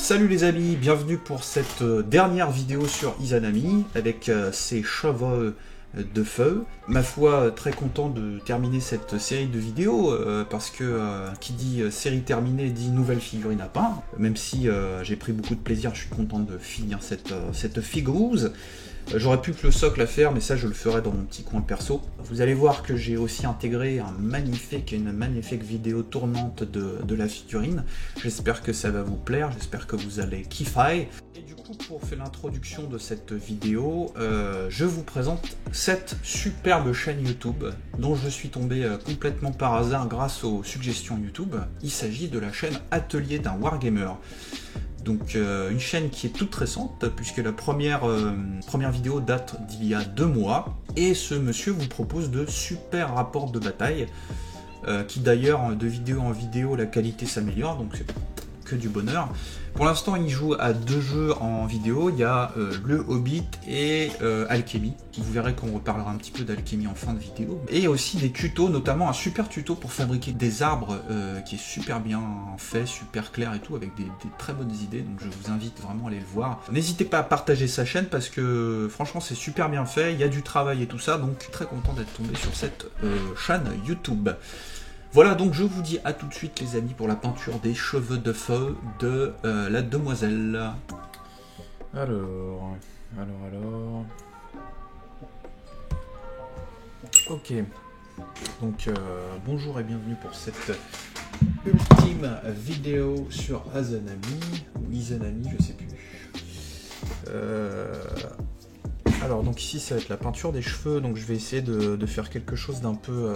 Salut les amis, bienvenue pour cette dernière vidéo sur Izanami avec ses cheveux de feu. Ma foi, très content de terminer cette série de vidéos parce que qui dit série terminée dit nouvelle figurine à peindre. Même si j'ai pris beaucoup de plaisir, je suis content de finir cette figouze. J'aurais pu que le socle à faire, mais ça je le ferai dans mon petit coin perso. Vous allez voir que j'ai aussi intégré une magnifique vidéo tournante de la figurine. J'espère que ça va vous plaire, j'espère que vous allez kiffer. Et du coup, pour faire l'introduction de cette vidéo, je vous présente cette superbe chaîne YouTube dont je suis tombé complètement par hasard grâce aux suggestions YouTube. Il s'agit de la chaîne Atelier d'un Wargamer. Donc une chaîne qui est toute récente, puisque la première vidéo date d'il y a 2 mois, et ce monsieur vous propose de super rapports de bataille, qui d'ailleurs, de vidéo en vidéo, la qualité s'améliore, donc c'est que du bonheur. Pour l'instant, il joue à 2 jeux en vidéo, il y a le Hobbit et Alchemy. Vous verrez qu'on reparlera un petit peu d'Alchemy en fin de vidéo. Et aussi des tutos, notamment un super tuto pour fabriquer des arbres qui est super bien fait, super clair et tout, avec des très bonnes idées. Donc je vous invite vraiment à aller le voir. N'hésitez pas à partager sa chaîne parce que franchement c'est super bien fait, il y a du travail et tout ça, donc très content d'être tombé sur cette chaîne YouTube. Voilà, donc je vous dis à tout de suite les amis pour la peinture des cheveux de feu de la demoiselle. Alors... Ok, donc bonjour et bienvenue pour cette ultime vidéo sur Izanami, ou Izanami, je sais plus. Alors donc ici ça va être la peinture des cheveux, donc je vais essayer de faire quelque chose d'un peu...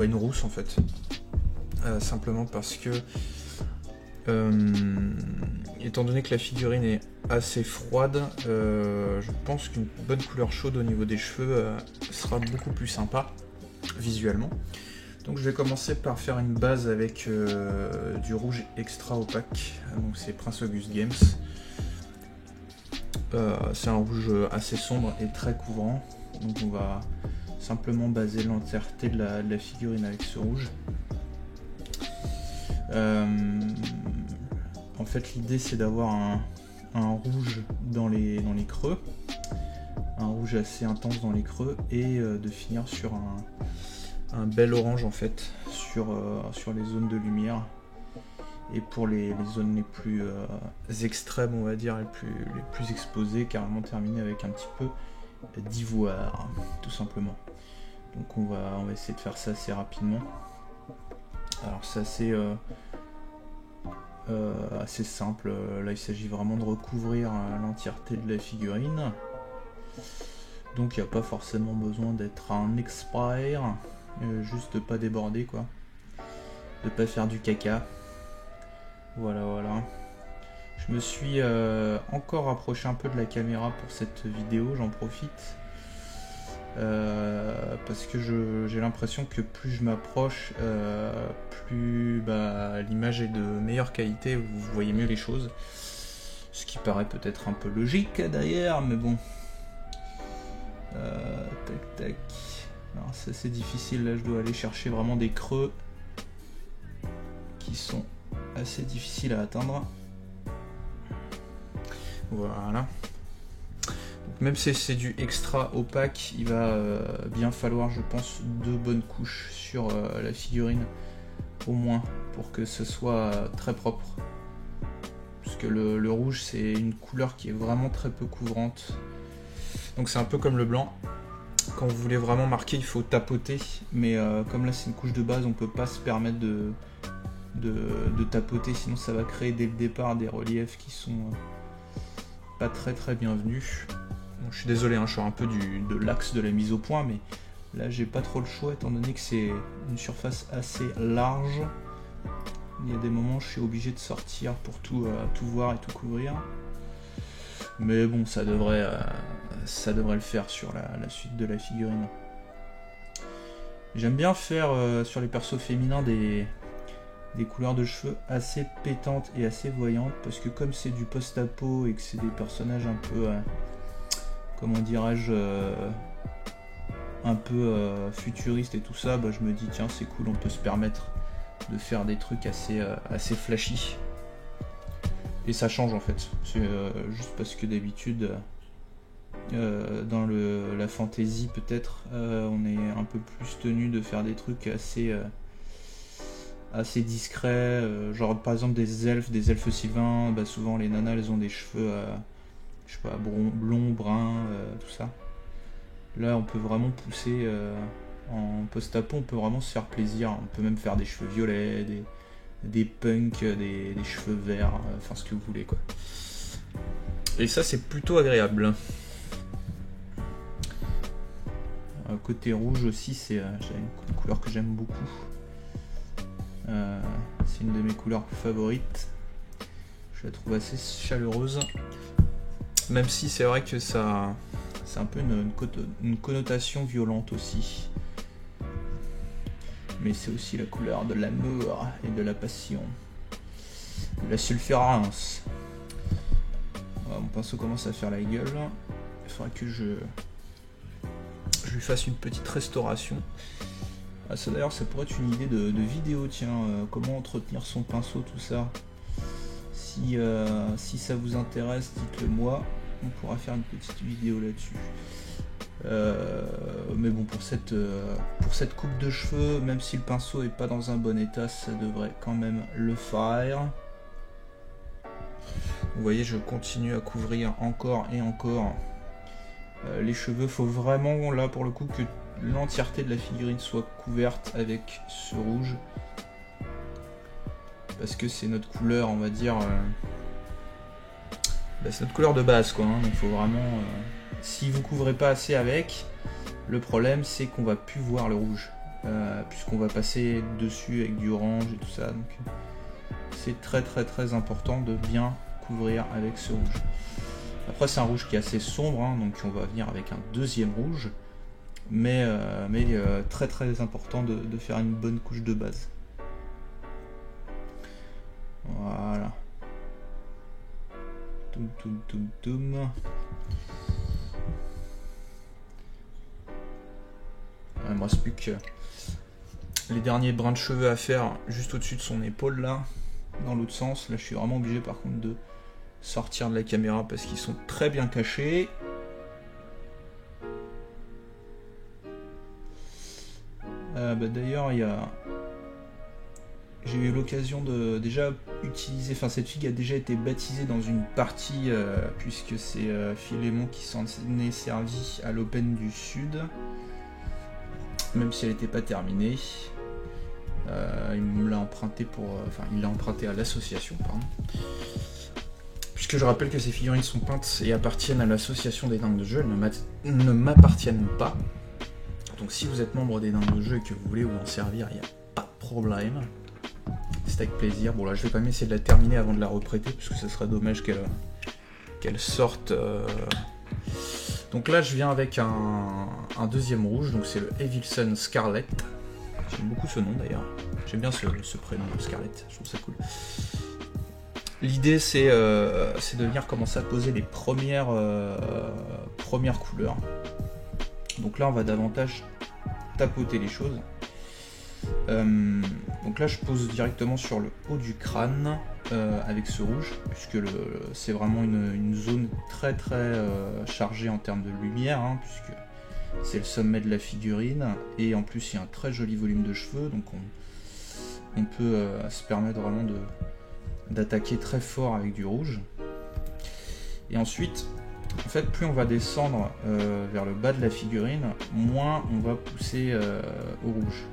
une rousse en fait. Simplement parce que étant donné que la figurine est assez froide, je pense qu'une bonne couleur chaude au niveau des cheveux sera beaucoup plus sympa visuellement. Donc je vais commencer par faire une base avec du rouge extra opaque, donc c'est Prince August Games. C'est un rouge assez sombre et très couvrant, donc on va simplement baser l'entièreté de la figurine avec ce rouge. En fait l'idée c'est d'avoir un rouge dans les creux, un rouge assez intense dans les creux, et de finir sur un bel orange en fait sur les zones de lumière. Et pour les zones les plus extrêmes, on va dire, les plus exposées, carrément terminer avec un petit peu d'ivoire, tout simplement. Donc on va essayer de faire ça assez rapidement. Alors c'est assez simple, là il s'agit vraiment de recouvrir l'entièreté de la figurine. Donc il n'y a pas forcément besoin d'être un expert, juste de pas déborder quoi, de pas faire du caca. Voilà. Je me suis encore rapproché un peu de la caméra pour cette vidéo, j'en profite. Parce que j'ai l'impression que plus je m'approche, plus l'image est de meilleure qualité, vous voyez mieux les choses. Ce qui paraît peut-être un peu logique d'ailleurs, mais bon. Tac. Alors ça c'est difficile, là je dois aller chercher vraiment des creux qui sont assez difficiles à atteindre. Voilà. Donc même si c'est du extra opaque, il va bien falloir, je pense, 2 bonnes couches sur la figurine, au moins, pour que ce soit très propre. Parce que le rouge, c'est une couleur qui est vraiment très peu couvrante. Donc c'est un peu comme le blanc. Quand vous voulez vraiment marquer, il faut tapoter. Mais comme là, c'est une couche de base, on peut pas se permettre de tapoter, sinon ça va créer dès le départ des reliefs qui sont pas très bienvenus. Bon, je suis désolé, je sors un peu de l'axe de la mise au point, mais là j'ai pas trop le choix étant donné que c'est une surface assez large. Il y a des moments où je suis obligé de sortir pour tout voir et tout couvrir, mais bon, ça devrait le faire sur la suite de la figurine. J'aime bien faire sur les persos féminins des couleurs de cheveux assez pétantes et assez voyantes, parce que comme c'est du post-apo et que c'est des personnages un peu, comment dirais-je, un peu futuristes et tout ça, je me dis tiens c'est cool, on peut se permettre de faire des trucs assez flashy. Et ça change en fait. C'est juste parce que d'habitude, dans la fantasy peut-être, on est un peu plus tenu de faire des trucs assez discrets. Genre par exemple des elfes sylvains, bah, souvent les nanas elles ont des cheveux, je sais pas, blond, brun, tout ça. Là on peut vraiment pousser, en post-apo on peut vraiment se faire plaisir. On peut même faire des cheveux violets, des punks, des cheveux verts, enfin ce que vous voulez quoi. Et ça c'est plutôt agréable. Côté rouge aussi, c'est une couleur que j'aime beaucoup. C'est une de mes couleurs favorites. Je la trouve assez chaleureuse. Même si c'est vrai que ça, c'est un peu une connotation violente aussi. Mais c'est aussi la couleur de l'amour et de la passion. De la sulfurance. Voilà, mon pinceau commence à faire la gueule. Il faudra que je lui fasse une petite restauration. Ah, ça d'ailleurs ça pourrait être une idée de vidéo, tiens, comment entretenir son pinceau, tout ça. Si ça vous intéresse, dites-le moi, on pourra faire une petite vidéo là-dessus. Mais bon, pour cette coupe de cheveux, même si le pinceau est pas dans un bon état, ça devrait quand même le faire. Vous voyez, je continue à couvrir encore et encore les cheveux. Faut vraiment là pour le coup que l'entièreté de la figurine soit couverte avec ce rouge, parce que c'est notre couleur, on va dire, c'est notre couleur de base quoi, hein. Donc faut vraiment, si vous couvrez pas assez avec, le problème c'est qu'on va plus voir le rouge, puisqu'on va passer dessus avec du orange et tout ça. Donc c'est très important de bien couvrir avec ce rouge. Après c'est un rouge qui est assez sombre, hein, donc on va venir avec un deuxième rouge, mais il est très important de faire une bonne couche de base. Voilà. Toum. Il me reste plus que les derniers brins de cheveux à faire juste au-dessus de son épaule là, dans l'autre sens. Là je suis vraiment obligé par contre de sortir de la caméra parce qu'ils sont très bien cachés. D'ailleurs j'ai eu l'occasion de déjà utiliser, enfin cette figue a déjà été baptisée dans une partie, puisque c'est Philémon qui s'en est servi à l'Open du Sud, même si elle n'était pas terminée. Il me l'a emprunté il l'a emprunté à l'association, pardon. Puisque je rappelle que ces figurines sont peintes et appartiennent à l'association des dingues de jeu, elles ne m'appartiennent pas. Donc si vous êtes membre des dingues de jeu et que vous voulez vous en servir, il n'y a pas de problème. C'est avec plaisir. Bon là je vais quand même essayer de la terminer avant de la reprêter, puisque ce serait dommage qu'elle sorte. Donc là je viens avec un deuxième rouge, donc c'est le Evilson Scarlet. J'aime beaucoup ce nom d'ailleurs. J'aime bien ce prénom Scarlet, je trouve ça cool. L'idée c'est de venir commencer à poser les premières couleurs. Donc là on va davantage tapoter les choses. Donc là je pose directement sur le haut du crâne avec ce rouge, puisque c'est vraiment une zone très chargée en termes de lumière, hein, puisque c'est le sommet de la figurine, et en plus il y a un très joli volume de cheveux, donc on peut se permettre vraiment d'attaquer très fort avec du rouge. Et ensuite, en fait, plus on va descendre vers le bas de la figurine, moins on va pousser au rouge.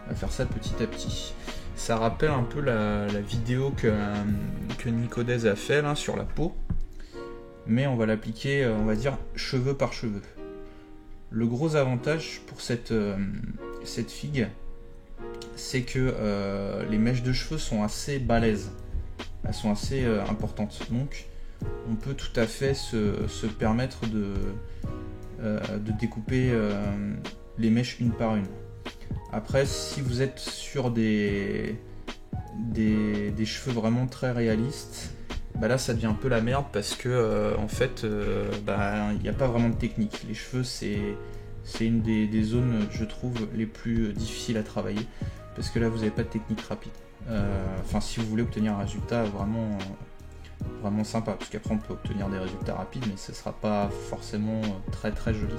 On va faire ça petit à petit. Ça rappelle un peu la vidéo que Nicodez a fait là, sur la peau, mais on va l'appliquer, on va dire, cheveu par cheveu. Le gros avantage pour cette figue, c'est que les mèches de cheveux sont assez balèzes. Elles sont assez importantes. Donc, on peut tout à fait se permettre de découper les mèches une par une. Après, si vous êtes sur des cheveux vraiment très réalistes, là ça devient un peu la merde, parce que en fait il n'y a pas vraiment de technique. Les cheveux c'est une des zones, je trouve, les plus difficiles à travailler, parce que là vous n'avez pas de technique rapide. Si vous voulez obtenir un résultat vraiment vraiment sympa, parce qu'après on peut obtenir des résultats rapides, mais ce sera pas forcément très très joli.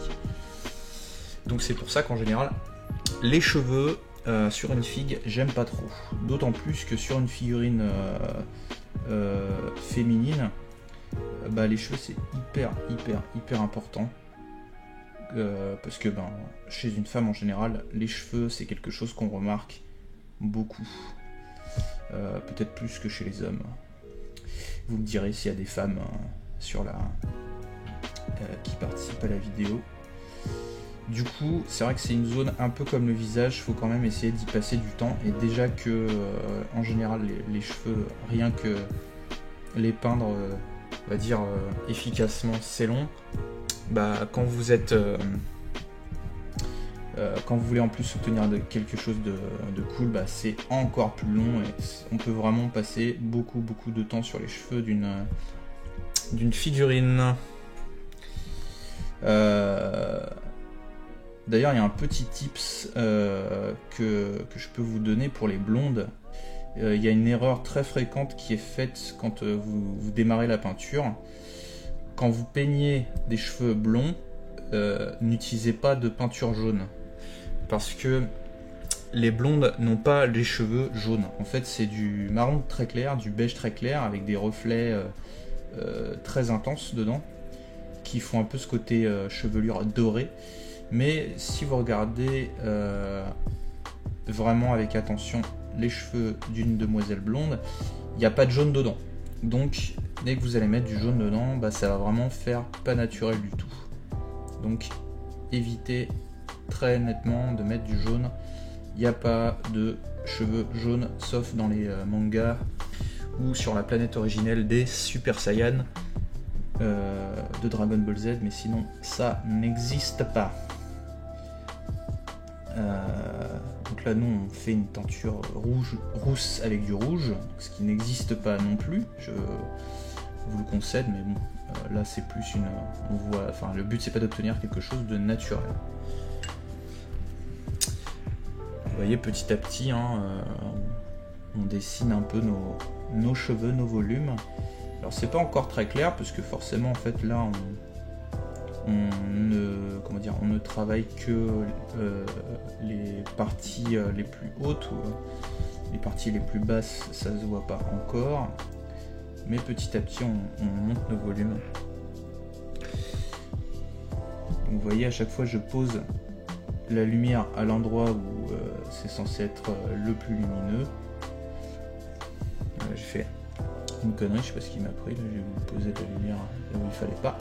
Donc c'est pour ça qu'en général, les cheveux sur une figue, j'aime pas trop. D'autant plus que sur une figurine féminine, les cheveux c'est hyper important. Parce que chez une femme en général, les cheveux c'est quelque chose qu'on remarque beaucoup. Peut-être plus que chez les hommes. Vous me direz s'il y a des femmes qui participent à la vidéo. Du coup, c'est vrai que c'est une zone un peu comme le visage, il faut quand même essayer d'y passer du temps. Et déjà que, en général, les cheveux, rien que les peindre, on va dire, efficacement, c'est long. Quand vous êtes... quand vous voulez en plus obtenir quelque chose de cool, c'est encore plus long et on peut vraiment passer beaucoup de temps sur les cheveux d'une figurine. D'ailleurs, il y a un petit tips que je peux vous donner pour les blondes. Il y a une erreur très fréquente qui est faite quand vous démarrez la peinture. Quand vous peignez des cheveux blonds, n'utilisez pas de peinture jaune. Parce que les blondes n'ont pas les cheveux jaunes. En fait, c'est du marron très clair, du beige très clair, avec des reflets très intenses dedans, qui font un peu ce côté chevelure dorée. Mais si vous regardez vraiment avec attention les cheveux d'une demoiselle blonde, il n'y a pas de jaune dedans. Donc, dès que vous allez mettre du jaune dedans, ça va vraiment faire pas naturel du tout. Donc, évitez très nettement de mettre du jaune. Il n'y a pas de cheveux jaunes sauf dans les mangas ou sur la planète originelle des Super Saiyan de Dragon Ball Z, mais sinon ça n'existe pas. Donc là nous on fait une teinture rousse avec du rouge, ce qui n'existe pas non plus, je vous le concède, mais bon, là c'est plus le but c'est pas d'obtenir quelque chose de naturel. Vous voyez, petit à petit, on dessine un peu nos cheveux, nos volumes. Alors c'est pas encore très clair parce que forcément en fait là on ne travaille que les parties les plus hautes, ou les parties les plus basses, ça se voit pas encore. Mais petit à petit on monte nos volumes. Donc vous voyez, à chaque fois je pose la lumière à l'endroit où c'est censé être le plus lumineux. J'ai fait une connerie, je sais pas ce qu'il m'a pris, là j'ai posé la lumière là où il fallait pas.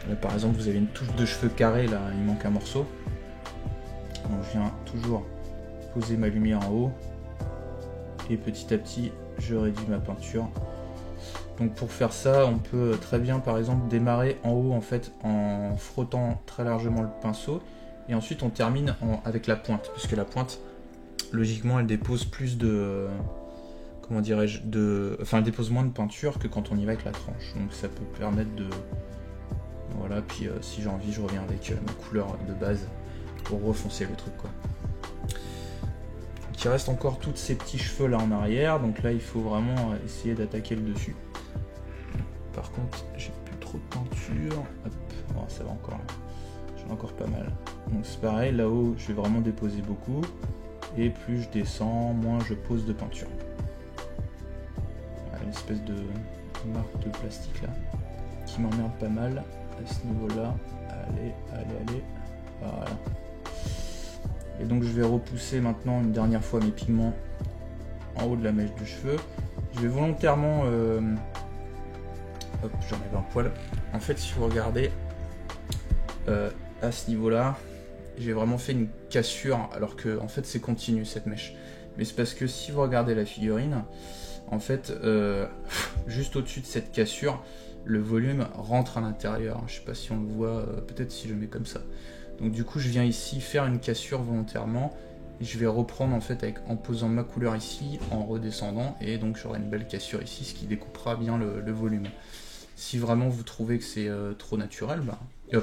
Là, par exemple, vous avez une touche de cheveux carrés, là il manque un morceau. Donc je viens toujours poser ma lumière en haut et petit à petit je réduis ma peinture. Donc pour faire ça, on peut très bien par exemple démarrer en haut en fait en frottant très largement le pinceau. Et ensuite on termine avec la pointe, puisque la pointe, logiquement, elle dépose plus de... Comment dirais-je, elle dépose moins de peinture que quand on y va avec la tranche. Donc ça peut permettre de... Voilà, puis si j'ai envie, je reviens avec ma couleur de base pour refoncer le truc, quoi. Donc il reste encore tous ces petits cheveux là en arrière, donc là il faut vraiment essayer d'attaquer le dessus. Par contre, j'ai plus trop de peinture. Hop, oh, ça va encore là. J'en ai encore pas mal. Donc c'est pareil, là-haut je vais vraiment déposer beaucoup, et plus je descends, moins je pose de peinture. Voilà, une espèce de marque de plastique là, qui m'emmerde pas mal à ce niveau-là. Allez, voilà. Et donc je vais repousser maintenant une dernière fois mes pigments en haut de la mèche du cheveu. Je vais volontairement... Hop, j'enlève un poil. En fait, si vous regardez, à ce niveau-là, j'ai vraiment fait une cassure, alors que en fait c'est continu cette mèche. Mais c'est parce que si vous regardez la figurine, en fait, juste au-dessus de cette cassure, le volume rentre à l'intérieur. Je sais pas si on le voit, peut-être si je mets comme ça. Donc du coup, je viens ici faire une cassure volontairement, et je vais reprendre en fait en posant ma couleur ici, en redescendant, et donc j'aurai une belle cassure ici, ce qui découpera bien le volume. Si vraiment vous trouvez que c'est trop naturel,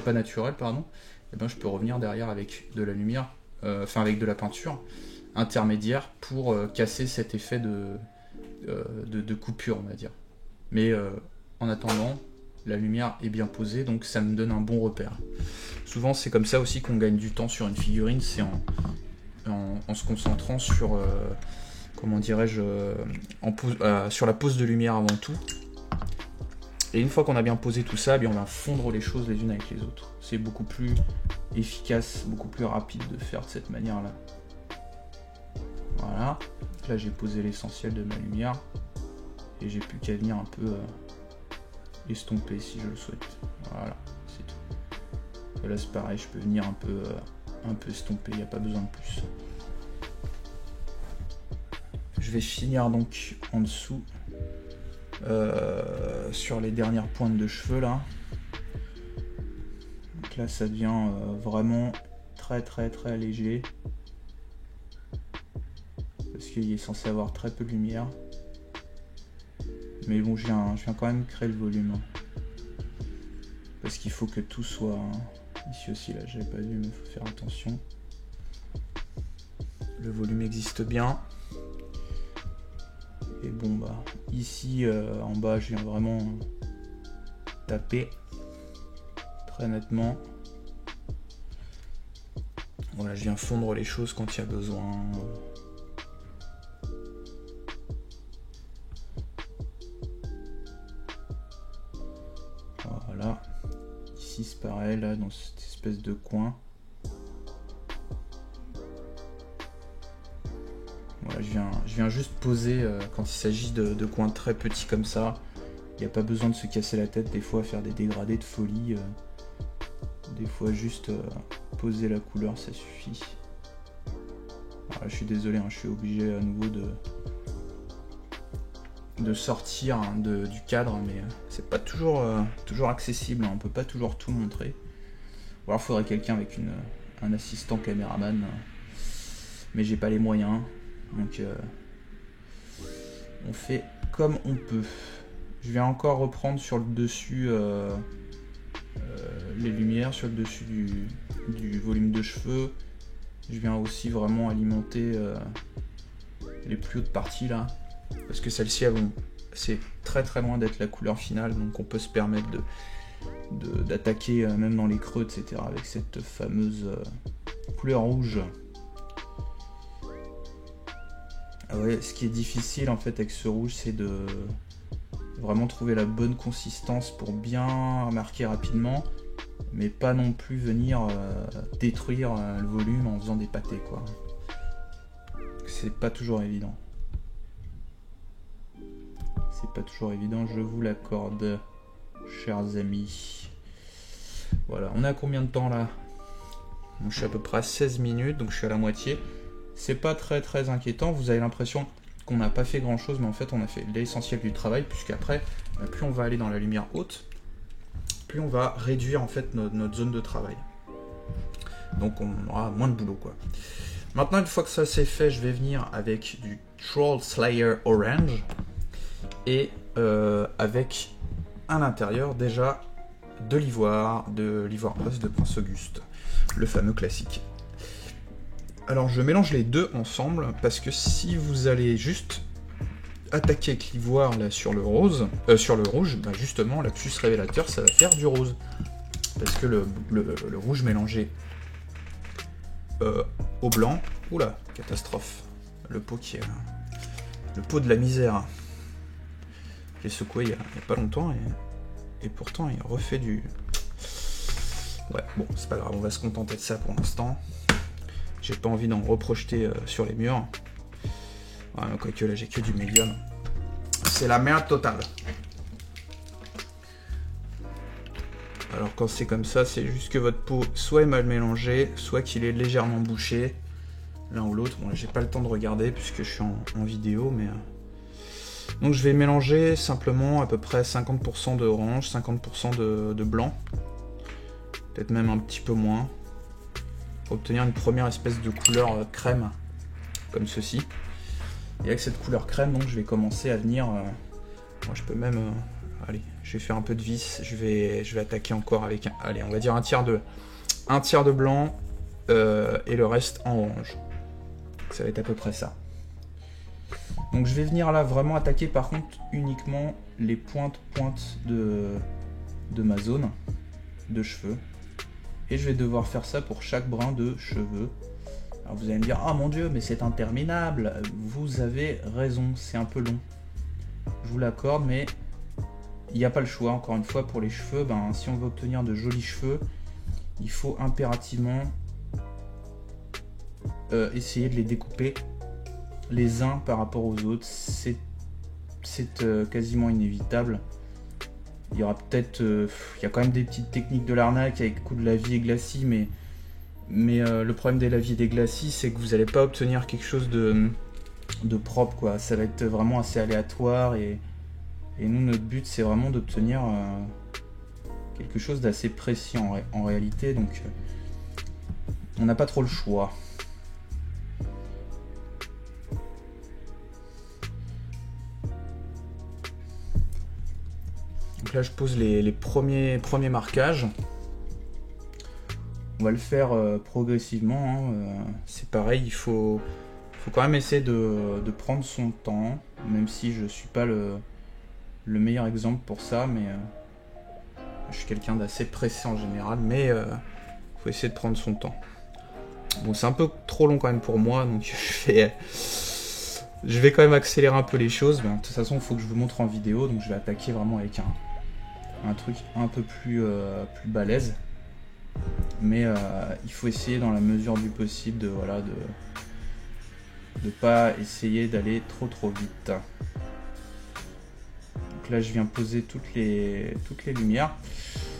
pas naturel, pardon, et ben je peux revenir derrière avec de la lumière, avec de la peinture intermédiaire pour casser cet effet de coupure, on va dire. Mais en attendant, la lumière est bien posée, donc ça me donne un bon repère. Souvent, c'est comme ça aussi qu'on gagne du temps sur une figurine, c'est en se concentrant sur, comment dirais-je, sur la pose de lumière avant tout. Et une fois qu'on a bien posé tout ça, on va fondre les choses les unes avec les autres. C'est beaucoup plus efficace, beaucoup plus rapide de faire de cette manière-là. Voilà. Là, j'ai posé l'essentiel de ma lumière. Et j'ai plus qu'à venir un peu estomper si je le souhaite. Voilà, c'est tout. Et là, c'est pareil, je peux venir un peu estomper, il n'y a pas besoin de plus. Je vais finir donc en dessous. Sur les dernières pointes de cheveux là. Donc là ça devient vraiment très léger parce qu'il est censé avoir très peu de lumière, mais bon je viens quand même créer le volume parce qu'il faut que tout soit ici aussi. Là j'avais pas vu mais il faut faire attention, le volume existe bien. Et bon bah ici en bas je viens vraiment taper très nettement. Voilà, je viens fondre les choses quand il y a besoin. Voilà. Ici c'est pareil, là dans cette espèce de coin. Voilà, je viens juste poser quand il s'agit de coins très petits comme ça. Il n'y a pas besoin de se casser la tête des fois à faire des dégradés de folie. Des fois juste poser la couleur ça suffit. Alors, je suis désolé, je suis obligé à nouveau de sortir du cadre, mais c'est pas toujours accessible, on peut pas toujours tout montrer. Ou alors il faudrait quelqu'un avec un assistant caméraman, mais j'ai pas les moyens. Donc on fait comme on peut. Je vais encore reprendre sur le dessus les lumières, sur le dessus du volume de cheveux. Je viens aussi vraiment alimenter les plus hautes parties là, parce que celles-ci c'est très loin d'être la couleur finale, donc on peut se permettre d'attaquer même dans les creux, etc. avec cette fameuse couleur rouge. Ouais, ce qui est difficile en fait avec ce rouge, c'est de vraiment trouver la bonne consistance pour bien marquer rapidement, mais pas non plus venir détruire le volume en faisant des pâtés quoi. C'est pas toujours évident. C'est pas toujours évident, je vous l'accorde, chers amis. Voilà, on est à combien de temps là? Donc, je suis à peu près à 16 minutes, donc je suis à la moitié. C'est pas très inquiétant, vous avez l'impression qu'on n'a pas fait grand chose, mais en fait on a fait l'essentiel du travail, puisqu'après, plus on va aller dans la lumière haute, plus on va réduire en fait notre zone de travail. Donc on aura moins de boulot quoi. Maintenant, une fois que ça c'est fait, je vais venir avec du Troll Slayer Orange et avec à l'intérieur déjà de l'ivoire os de Prince Auguste, le fameux classique. Alors je mélange les deux ensemble parce que si vous allez juste attaquer avec l'ivoire là sur le rouge, bah justement lapsus révélateur, ça va faire du rose. Parce que le rouge mélangé au blanc, oula, catastrophe. Le pot le pot de la misère. J'ai secoué il y a pas longtemps et pourtant il refait du... Ouais, bon, c'est pas grave, on va se contenter de ça pour l'instant. J'ai pas envie d'en reprojeter sur les murs. Ouais, quoique là j'ai que du médium. C'est la merde totale. Alors quand c'est comme ça, c'est juste que votre pot soit est mal mélangé, soit qu'il est légèrement bouché. L'un ou l'autre. Bon là j'ai pas le temps de regarder puisque je suis en vidéo, mais... Donc je vais mélanger simplement à peu près 50% de orange, 50% de blanc. Peut-être même un petit peu moins. Pour obtenir une première espèce de couleur crème, comme ceci. Et avec cette couleur crème, donc je vais commencer à venir... moi je peux même... allez, je vais faire un peu de vis, je vais attaquer encore avec... allez, on va dire un tiers de blanc et le reste en orange. Ça va être à peu près ça. Donc je vais venir là vraiment attaquer par contre uniquement les pointes de ma zone de cheveux. Et je vais devoir faire ça pour chaque brin de cheveux. Alors vous allez me dire, ah mon dieu, mais c'est interminable. Vous avez raison, c'est un peu long. Je vous l'accorde, mais il n'y a pas le choix. Encore une fois, pour les cheveux, si on veut obtenir de jolis cheveux, il faut impérativement essayer de les découper les uns par rapport aux autres. C'est quasiment inévitable. Il y aura peut-être, il y a quand même des petites techniques de l'arnaque avec coup de lavis et glacis, mais le problème des lavis et des glacis, c'est que vous n'allez pas obtenir quelque chose de propre, quoi. Ça va être vraiment assez aléatoire, et nous, notre but, c'est vraiment d'obtenir quelque chose d'assez précis en réalité, donc on n'a pas trop le choix. Donc là, je pose les premiers marquages. On va le faire progressivement, hein. C'est pareil, il faut quand même essayer de prendre son temps, même si je suis pas le meilleur exemple pour ça, mais je suis quelqu'un d'assez pressé en général, mais il faut essayer de prendre son temps. Bon, c'est un peu trop long quand même pour moi, donc je vais quand même accélérer un peu les choses. De toute façon, il faut que je vous montre en vidéo, donc je vais attaquer vraiment avec un truc un peu plus balèze. Mais il faut essayer dans la mesure du possible de pas essayer d'aller trop vite. Donc là, je viens poser toutes les lumières.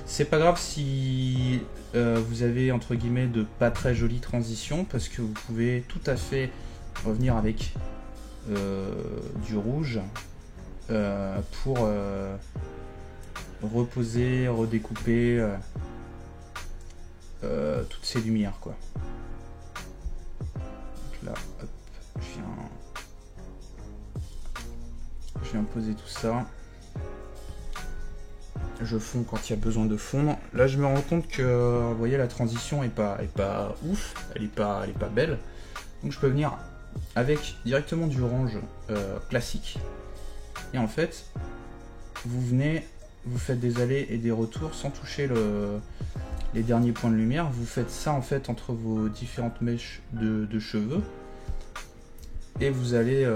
C'est pas grave si vous avez entre guillemets de pas très jolies transitions, parce que vous pouvez tout à fait revenir avec du rouge pour reposer, redécouper toutes ces lumières, quoi. Donc là, hop, je viens poser tout ça. Je fonds quand il y a besoin de fondre. Là, je me rends compte que, vous voyez, la transition est pas ouf, elle est pas belle. Donc je peux venir avec directement du orange classique. Et en fait, vous faites des allers et des retours sans toucher les derniers points de lumière. Vous faites ça en fait entre vos différentes mèches de cheveux. Et vous allez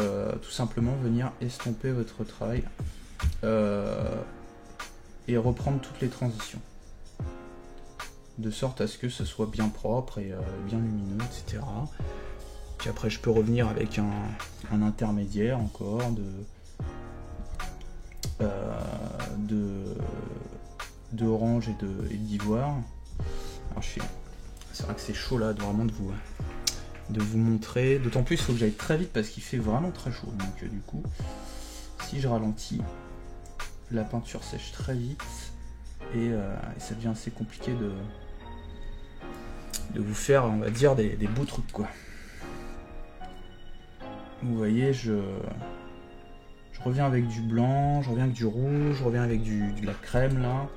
tout simplement venir estomper votre travail et reprendre toutes les transitions, de sorte à ce que ce soit bien propre et bien lumineux, etc. Puis après, je peux revenir avec un intermédiaire encore d'orange et d'ivoire. Alors c'est vrai que c'est chaud là, vraiment de vous montrer. D'autant plus, il faut que j'aille très vite parce qu'il fait vraiment très chaud. Donc du coup, si je ralentis, la peinture sèche très vite et ça devient assez compliqué de vous faire, on va dire, des beaux trucs, quoi. Vous voyez, je reviens avec du blanc, je reviens avec du rouge, je reviens avec de la crème là,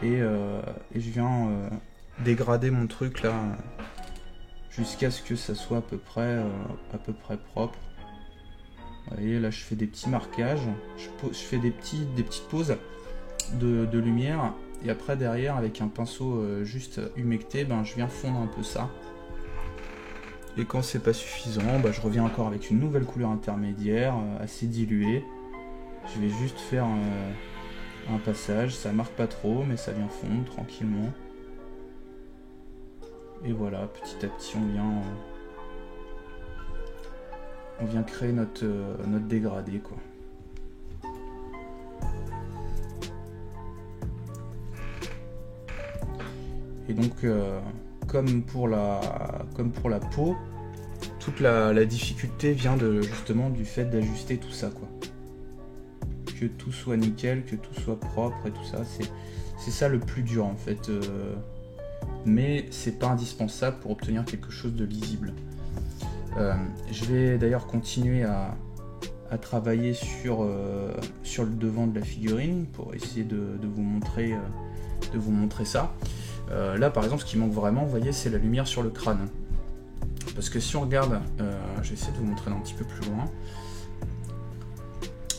et je viens dégrader mon truc là jusqu'à ce que ça soit à peu près propre. Vous voyez, là je fais des petits marquages, je fais des petites pauses de lumière, et après derrière avec un pinceau juste humecté, je viens fondre un peu ça. Et quand c'est pas suffisant, je reviens encore avec une nouvelle couleur intermédiaire assez diluée. Je vais juste faire un passage, ça marque pas trop, mais ça vient fondre tranquillement. Et voilà, petit à petit on vient créer notre dégradé, quoi. Et donc comme pour la peau, toute la difficulté vient justement du fait d'ajuster tout ça, quoi. Que tout soit nickel, que tout soit propre et tout ça, c'est ça le plus dur en fait. Mais c'est pas indispensable pour obtenir quelque chose de lisible. Je vais d'ailleurs continuer à travailler sur le devant de la figurine pour essayer de vous montrer ça. Là par exemple, ce qui manque vraiment, vous voyez, c'est la lumière sur le crâne. Parce que si on regarde, je vais essayer de vous montrer un petit peu plus loin.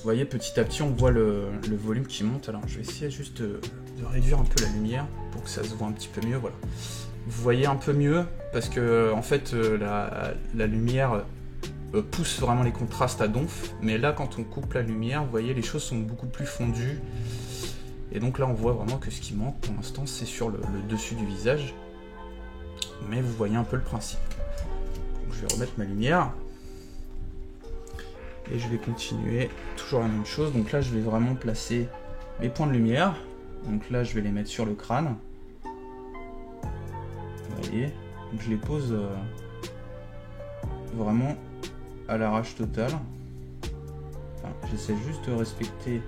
voyez, petit à petit, on voit le volume qui monte. Alors, je vais essayer juste de réduire un peu la lumière pour que ça se voit un petit peu mieux, voilà. Vous voyez un peu mieux, parce que, en fait, la lumière pousse vraiment les contrastes à donf, mais là, quand on coupe la lumière, vous voyez, les choses sont beaucoup plus fondues. Et donc là, on voit vraiment que ce qui manque, pour l'instant, c'est sur le dessus du visage. Mais vous voyez un peu le principe. Donc, je vais remettre ma lumière. Et je vais continuer toujours la même chose. Donc là, je vais vraiment placer mes points de lumière. Donc là, je vais les mettre sur le crâne. Vous voyez, donc je les pose vraiment à l'arrache totale. Enfin, j'essaie juste de respecter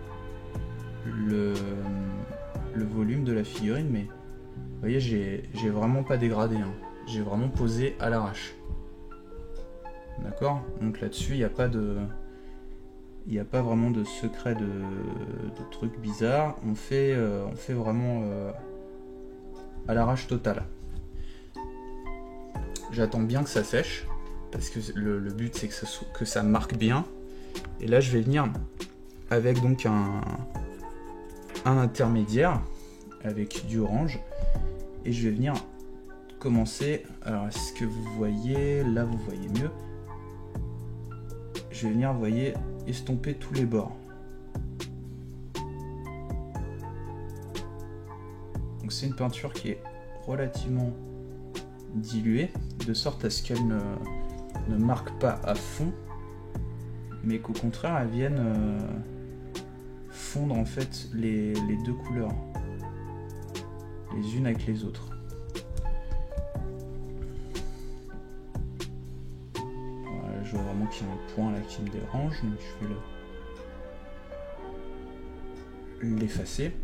le volume de la figurine, mais vous voyez, j'ai vraiment pas dégradé. Hein. J'ai vraiment posé à l'arrache. D'accord? Donc là-dessus, il n'y a pas vraiment de secret de trucs bizarres. On fait vraiment à l'arrache totale. J'attends bien que ça sèche, parce que le but c'est que ça marque bien. Et là je vais venir avec donc un intermédiaire avec du orange. Et je vais venir commencer. Alors est-ce que vous voyez? Là vous voyez mieux. Je vais venir, vous voyez, estomper tous les bords. Donc c'est une peinture qui est relativement diluée, de sorte à ce qu'elle ne marque pas à fond, mais qu'au contraire elle vienne fondre en fait les deux couleurs, les unes avec les autres. Voilà, je vois vraiment qu'il y a un point là qui me dérange, donc je vais l'effacer.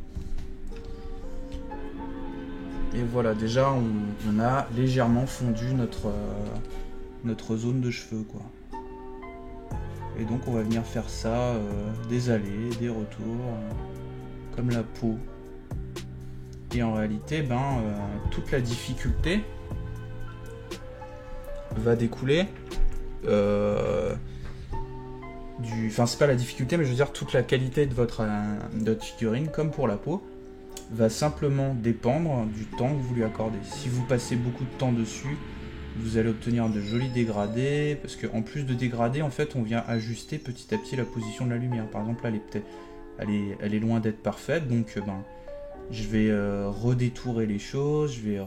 Et voilà, déjà on a légèrement fondu notre zone de cheveux, quoi. Et donc on va venir faire ça, des allées, des retours, comme la peau. Et en réalité, toute la difficulté va découler enfin c'est pas la difficulté, mais je veux dire toute la qualité de votre figurine, comme pour la peau, va simplement dépendre du temps que vous lui accordez. Si vous passez beaucoup de temps dessus, vous allez obtenir de jolis dégradés, parce qu'en plus de dégrader, en fait, on vient ajuster petit à petit la position de la lumière. Par exemple, là, elle est loin d'être parfaite, donc je vais redétourer les choses, je vais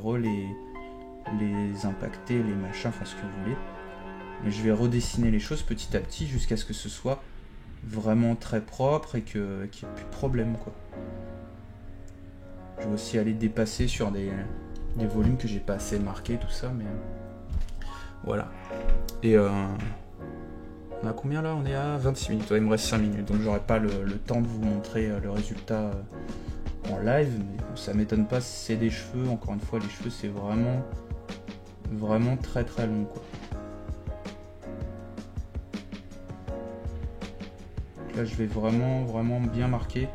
les impacter, les machins, enfin ce que vous voulez. Mais je vais redessiner les choses petit à petit jusqu'à ce que ce soit vraiment très propre et qu'il n'y ait plus de problème, quoi. Je vais aussi aller dépasser sur des volumes que j'ai pas assez marqués, tout ça, mais voilà. Et on a combien là? On est à 26 minutes, ouais, il me reste 5 minutes, donc j'aurai pas le temps de vous montrer le résultat en live, mais bon, ça m'étonne pas si c'est des cheveux. Encore une fois, les cheveux c'est vraiment très très long, quoi. Donc là je vais vraiment bien marquer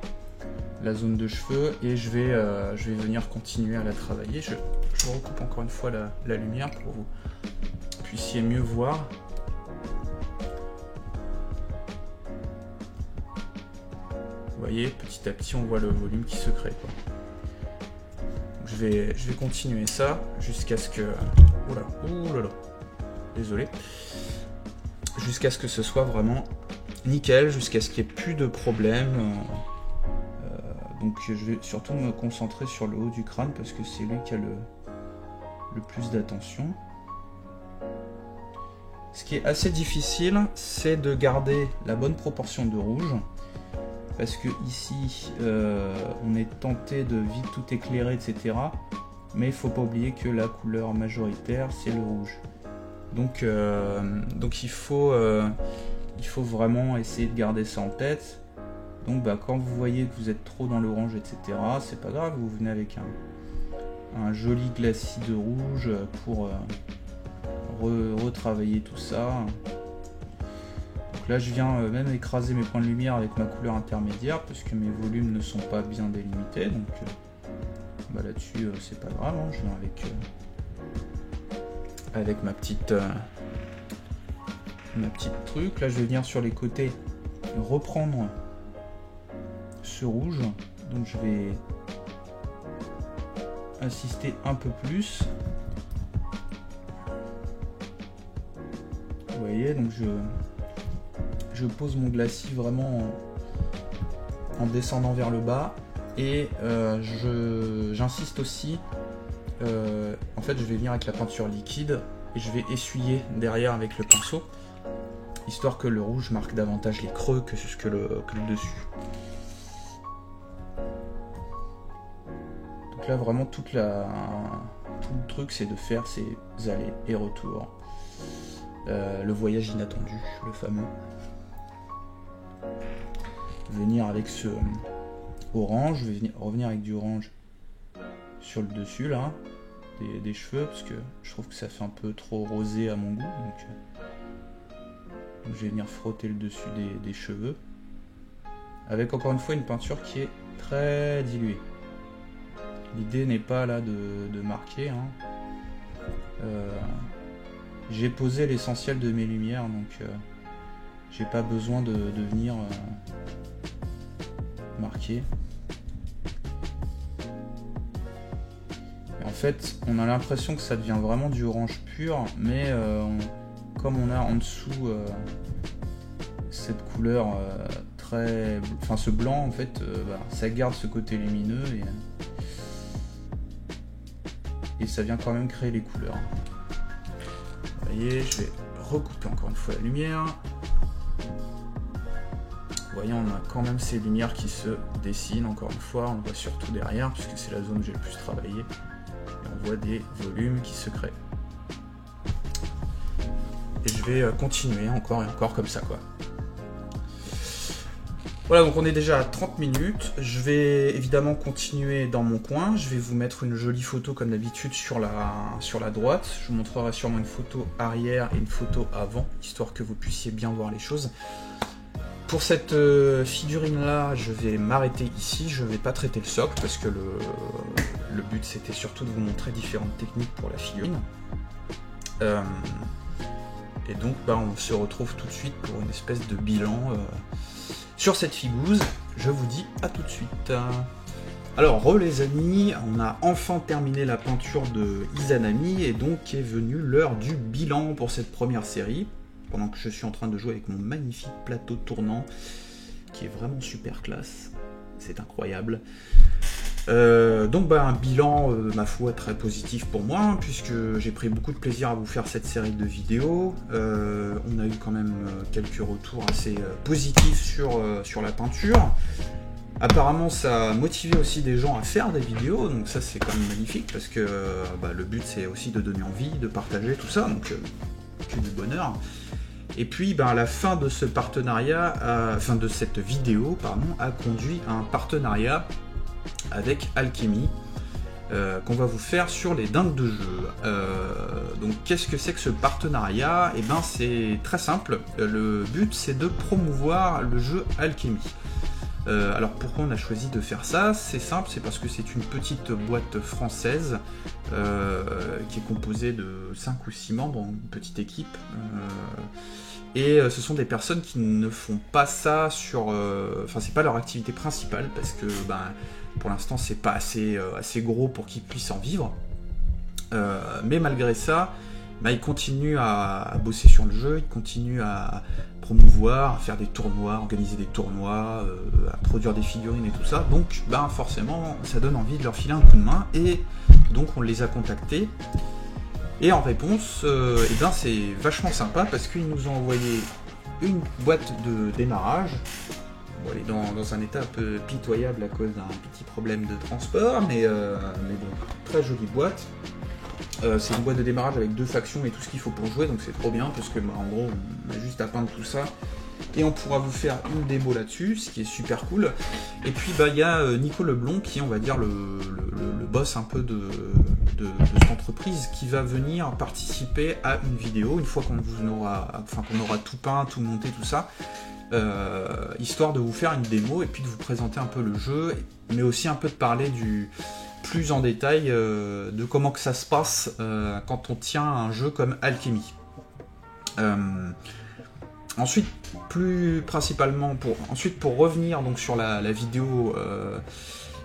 la zone de cheveux et je vais venir continuer à la travailler. Je recoupe encore une fois la lumière pour que vous puissiez mieux voir. Vous voyez, petit à petit on voit le volume qui se crée, quoi. Donc je vais continuer ça jusqu'à ce que... Oula, désolé. Jusqu'à ce que ce soit vraiment nickel, jusqu'à ce qu'il n'y ait plus de problème. Donc je vais surtout me concentrer sur le haut du crâne parce que c'est lui qui a le plus d'attention. Ce qui est assez difficile, c'est de garder la bonne proportion de rouge. Parce que ici, on est tenté de vite tout éclairer, etc. Mais il ne faut pas oublier que la couleur majoritaire, c'est le rouge. Donc il faut vraiment essayer de garder ça en tête. Donc quand vous voyez que vous êtes trop dans l'orange, etc., c'est pas grave, vous venez avec un joli glacis de rouge pour retravailler tout ça. Donc là je viens même écraser mes points de lumière avec ma couleur intermédiaire parce que mes volumes ne sont pas bien délimités, donc là-dessus c'est pas grave, hein. Je viens avec ma petite truc. Là je vais venir sur les côtés reprendre ce rouge, donc je vais insister un peu plus. Vous voyez, donc je pose mon glacis vraiment en descendant vers le bas, et j'insiste aussi. En fait, je vais venir avec la peinture liquide et je vais essuyer derrière avec le pinceau, histoire que le rouge marque davantage les creux que le dessus. Donc là, vraiment, tout le truc, c'est de faire ces allers et retours. Le voyage inattendu, le fameux. Venir avec ce orange, je vais revenir avec du orange sur le dessus là, des cheveux, parce que je trouve que ça fait un peu trop rosé à mon goût, donc je vais venir frotter le dessus des cheveux, avec encore une fois une peinture qui est très diluée. L'idée n'est pas là de marquer, hein. J'ai posé l'essentiel de mes lumières, donc j'ai pas besoin de venir marquer. Et en fait, on a l'impression que ça devient vraiment du orange pur, mais comme on a en dessous cette couleur très... Enfin, ce blanc, en fait, ça garde ce côté lumineux et ça vient quand même créer les couleurs. Vous voyez, je vais recouper encore une fois la lumière. Vous voyez, on a quand même ces lumières qui se dessinent, encore une fois, on le voit surtout derrière, puisque c'est la zone où j'ai le plus travaillé. Et on voit des volumes qui se créent. Et je vais continuer encore et encore comme ça, quoi. Voilà, donc on est déjà à 30 minutes. Je vais évidemment continuer dans mon coin. Je vais vous mettre une jolie photo comme d'habitude sur la droite. Je vous montrerai sûrement une photo arrière et une photo avant, histoire que vous puissiez bien voir les choses. Pour cette figurine là, je vais m'arrêter ici, je ne vais pas traiter le socle parce que le but c'était surtout de vous montrer différentes techniques pour la figurine. Et donc on se retrouve tout de suite pour une espèce de bilan sur cette figouze. Je vous dis à tout de suite. Alors les amis, on a enfin terminé la peinture de Izanami et donc est venue l'heure du bilan pour cette première série. Pendant que je suis en train de jouer avec mon magnifique plateau tournant, qui est vraiment super classe, c'est incroyable. Donc un bilan, ma foi, très positif pour moi, hein, puisque j'ai pris beaucoup de plaisir à vous faire cette série de vidéos. On a eu quand même quelques retours assez positifs sur la peinture. Apparemment ça a motivé aussi des gens à faire des vidéos, donc ça c'est quand même magnifique, parce que le but c'est aussi de donner envie, de partager tout ça, donc que du bonheur. Et puis à la fin de ce partenariat, de cette vidéo, a conduit à un partenariat avec Alchemy qu'on va vous faire sur les dingues de jeu. Donc qu'est-ce que c'est que ce partenariat? Et c'est très simple, le but c'est de promouvoir le jeu Alchemy. Alors pourquoi on a choisi de faire ça? C'est simple, c'est parce que c'est une petite boîte française qui est composée de 5 ou 6 membres, une petite équipe, et ce sont des personnes qui ne font pas ça sur... c'est pas leur activité principale, parce que pour l'instant c'est pas assez gros pour qu'ils puissent en vivre, mais malgré ça, ils continuent à bosser sur le jeu, ils continuent à promouvoir, à faire des tournois, organiser des tournois, à produire des figurines et tout ça. Donc forcément ça donne envie de leur filer un coup de main, et donc on les a contactés. Et en réponse, c'est vachement sympa parce qu'ils nous ont envoyé une boîte de démarrage. Bon, elle est dans un état un peu pitoyable à cause d'un petit problème de transport, mais bon, très jolie boîte. C'est une boîte de démarrage avec 2 factions et tout ce qu'il faut pour jouer, donc c'est trop bien parce que en gros on a juste à peindre tout ça et on pourra vous faire une démo là-dessus, ce qui est super cool. Et puis il y a Nico Leblond qui est, on va dire, le boss un peu de cette entreprise, qui va venir participer à une vidéo une fois qu'on aura tout peint, tout monté, tout ça, histoire de vous faire une démo et puis de vous présenter un peu le jeu, mais aussi un peu de parler plus en détail de comment que ça se passe quand on tient un jeu comme Alchemy. Ensuite, plus principalement, pour revenir donc sur la vidéo,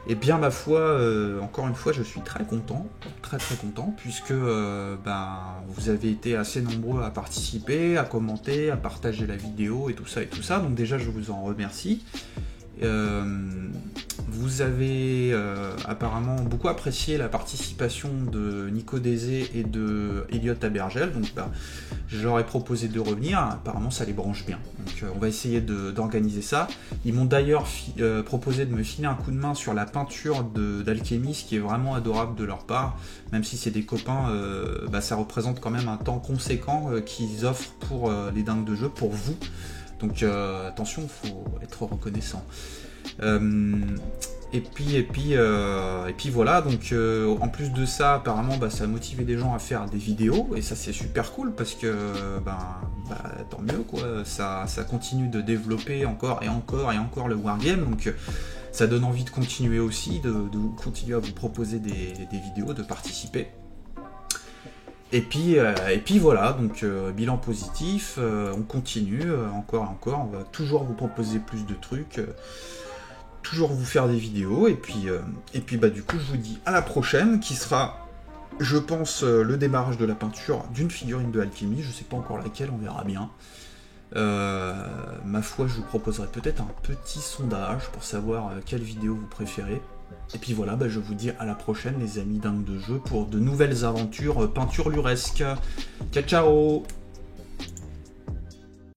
et bien ma foi, encore une fois, je suis très content, très content, puisque ben, vous avez été assez nombreux à participer, à commenter, à partager la vidéo et tout ça, donc déjà je vous en remercie. Vous avez apparemment beaucoup apprécié la participation de Nico Dézé et de Elliot Abergel, donc bah, je leur ai proposé de revenir, apparemment ça les branche bien, donc on va essayer d'organiser ça. Ils m'ont d'ailleurs proposé de me filer un coup de main sur la peinture d'Alchemy, ce qui est vraiment adorable de leur part, même si c'est des copains, bah, ça représente quand même un temps conséquent qu'ils offrent pour les dingues de jeu, pour vous. Donc attention, il faut être reconnaissant. Et puis voilà, donc en plus de ça, apparemment, bah, ça a motivé des gens à faire des vidéos, et ça c'est super cool, parce que tant mieux, quoi, ça continue de développer encore le Wargame, donc ça donne envie de continuer aussi, de continuer à vous proposer des vidéos, de participer. Et puis voilà, donc bilan positif, on continue, encore, on va toujours vous proposer plus de trucs, toujours vous faire des vidéos, et puis bah du coup je vous dis à la prochaine, qui sera, je pense, le démarrage de la peinture d'une figurine de Alchemy, je sais pas encore laquelle, on verra bien. Ma foi, je vous proposerai peut-être un petit sondage pour savoir quelle vidéo vous préférez. Et puis voilà, bah je vous dis à la prochaine les amis dingues de jeu pour de nouvelles aventures peinture luresques. Ciao ciao.